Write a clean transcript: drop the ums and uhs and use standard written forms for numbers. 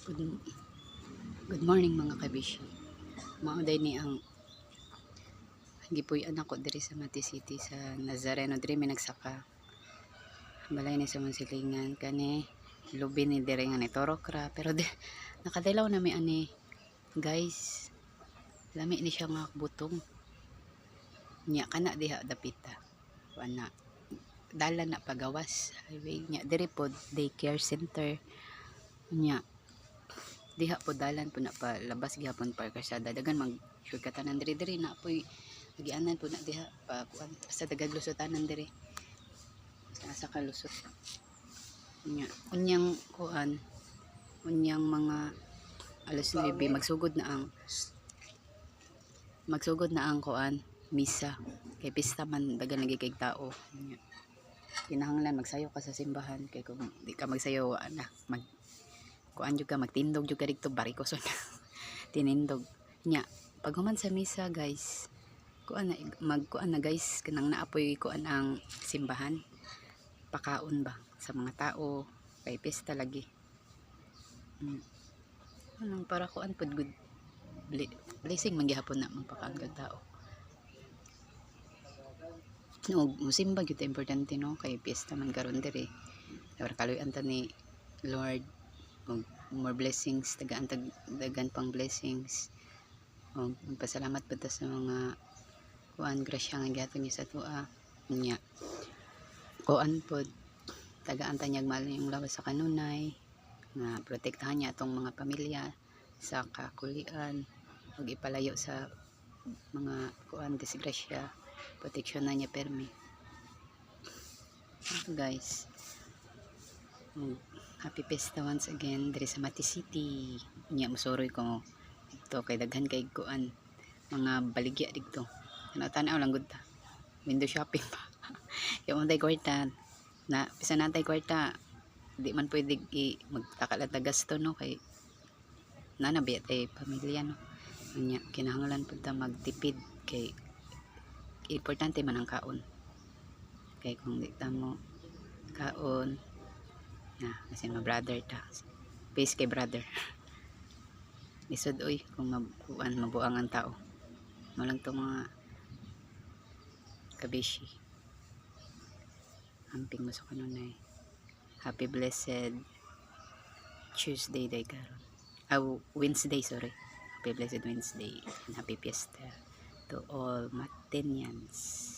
Good, good morning mga kabishi. Mauday ni ang gipuy-an ako diri sa Mati City sa Nazareno diri may nagsaka. Balay ni sa Mansilingan kani lubi ni diri nga ni Torokra pero nakadalaw na mi ani guys. Lami ni siya nga butong. Nya kana diha dapita. Wana dala na pagawas highway nya diri pod daycare center. Nya diha po dalan po na pa labas gihapon pa kasada dagan mag shortcutanan diri na poy gianan po na diha pa kuan sa dagag lusutanan diri sa kalusot nya unyang kuan unyang mga alas 9 magsugod na ang kuan misa kay pista man dagan lagi kay tao nya kinahanglan magsayo ka sa simbahan kay kung di ka magsayo na mag kuan jud ka magtindog jud ka dito barikoson tinindog nya paghuman sa misa guys kuan na magkuan na guys kanang naapoy kuan ang simbahan pakaon ba sa mga tao kay pesta lagi anong para kuan pud good blessing man gihapon na magpakaon kag tao no musimba gyud importante no kay pesta man karon diri para kaluyan ta ni Lord more blessings dagan pang blessings o magpasalamat pa ta sa mga kuan grasya nga gihatod niya sa tuwa nya kuan pod tagaan ta nyag mahal yung lawas sa kanunay nga protektahan niya atong mga pamilya sa kakulian ug ipalayo sa mga kuan disgrasya proteksyon na niya permi guys. Happy Pesta once again diri sa Mati City. Nya mosoroy ko dito kay daghan kay kuan mga baligya dito. Tan-aw lang gud ta. Window shopping pa. Yung untay kwarta na bisan natay kwarta di man pwede magtakal at gasto no kay nanabi tay pamilya no. Nya kinahanglan pud ta magtipid kay importante man ang kaon. Kay kung di ta mo kaon na kasi ma-brother ta face kay brother lisod oy kung mabuang ang tao malang to mga kabishi amping mo sa kanunay happy blessed Tuesday day karon Wednesday sorry happy blessed Wednesday and happy fiesta to all Matinians.